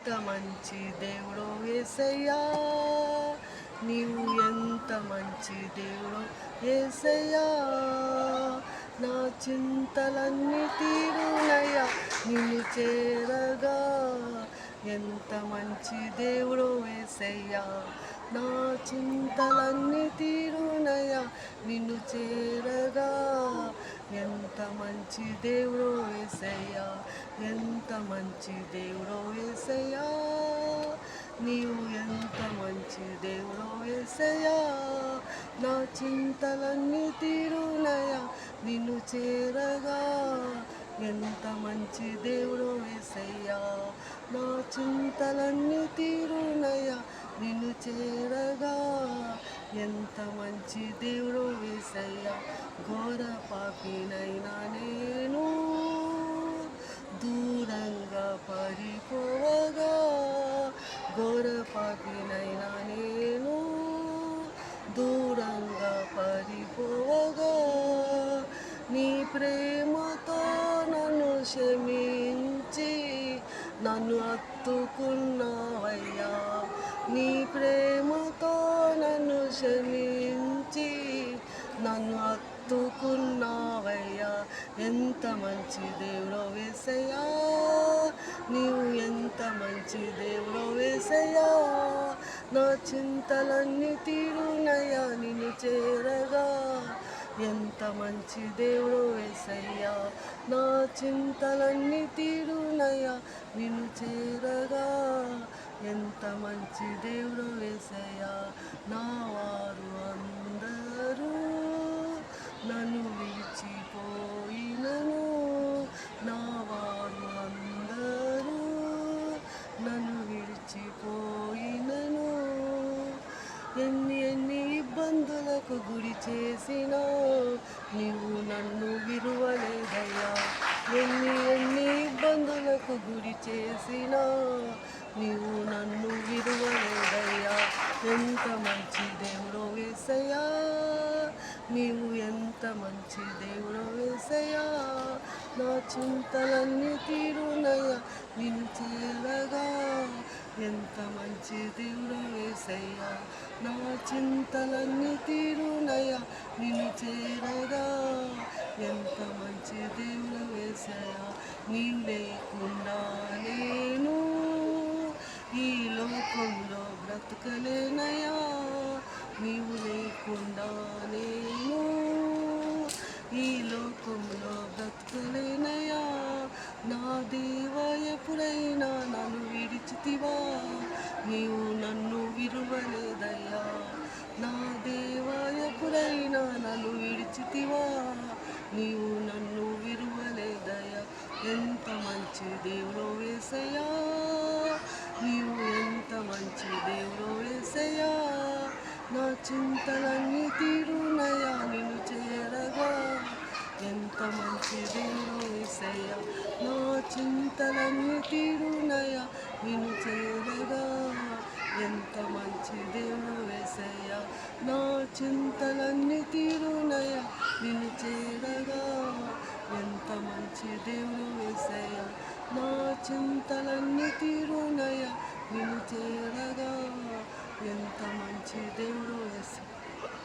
ఎంత మంచి దేవుడో యేసయ్యా, నీవు ఎంత మంచి దేవుడో యేసయ్యా. నా చింతలన్నీ తీరునయ్యా నిన్ను చేరగా, ఎంత మంచి దేవుడో యేసయ్యా. నా చింతలన్నీ తీరునయ్యా నిన్ను చేరగా, ఎంత మంచి దేవుడో యేసయ్యా, ఎంత మంచి దేవుడో యేసయ్యా. నీవు ఎంత మంచి దేవుడో యేసయ్యా. నా చింతలన్నీ తీరునయ్యా నిన్ను చేరగా, ఎంత మంచి దేవుడో యేసయ్యా. నా చింతలన్నీ తీరునయ్యా నిన్ను చేరగా, ఎంత మంచి దేవుడో యేసయ్యా. ఘోర పాపినైనా నేను దూరంగా పడిపోవగా, ఘోర పాపినైనా నేను దూరంగా పడిపోవగా, నీ ప్రేమతో నన్ను క్షమించి నన్ను హత్తుకున్నావయ్యా. నీ ప్రేమతో నన్ను క్షమించి నన్ను హత్తుకున్నావయ్యా. ఎంత మంచి దేవుడో యేసయ్యా, నీవు ఎంత మంచి దేవుడో యేసయ్యా. నా చింతలన్నీ తీరునయ్యా నిన్ను చేరగా, ఎంత మంచి దేవుడో యేసయ్యా. నా చింతలన్నీ తీరునయ్యా నిన్ను చేరగా, ఎంత మంచి దేవుడో యేసయ్యా. నా వారు అందరూ నన్ను విడిచిపోయినను, నా వారు అందరూ నన్ను విడిచిపోయినను, ఎన్ని ఎన్ని ఇబ్బందులకు గురి చేసినా నీవు నన్ను విరువలేదయ్యా. ఎన్ని ఎన్ని ఇబ్బందులకు గురి చేసినా నీవు నన్ను విరువలేదయ్యా. ఎంత మంచి దేవుడో యేసయ్యా, నీవు ఎంత మంచి దేవుడో యేసయ్యా. నా చింతలన్నీ తీరునయ్యా నిన్ను చేరగా, ఎంత మంచి దేవుడో యేసయ్యా. నా చింతలన్నీ తీరునయ్యా నిన్ను చేరగా, ఎంత మంచి దేవుడో యేసయ్యా. నీవు లేకుండా నేను ఈ లోకంలో బ్రతకలేనయ్యా. నీవు లేకుండా నేను ఈ లోకంలో బ్రతకలేనయ్యా. నా దేవా ఎప్పుడైనా నన్ను విడిచితివా, నీవు నన్ను విరువలేదయ్యా. నా దేవా ఎప్పుడైనా నన్ను విడిచితివా, నీవు నన్ను విరువలేదయ్యా. ఎంత మంచి దేవుడో యేసయ్యా, నీవు ఎంత మంచి దేవుడో యేసయ్యా. నా చింతలన్నీ తీరునయ్యా నిన్ను చేరగా, ఎంత మంచి దేవుడో యేసయ్యా. నా చింతలన్నీ తీరునయ్యా నిన్ను చేరగా, ఎంత మంచి దేవుడో యేసయ్యా. నా చింతలన్నీ తీరునయ్యా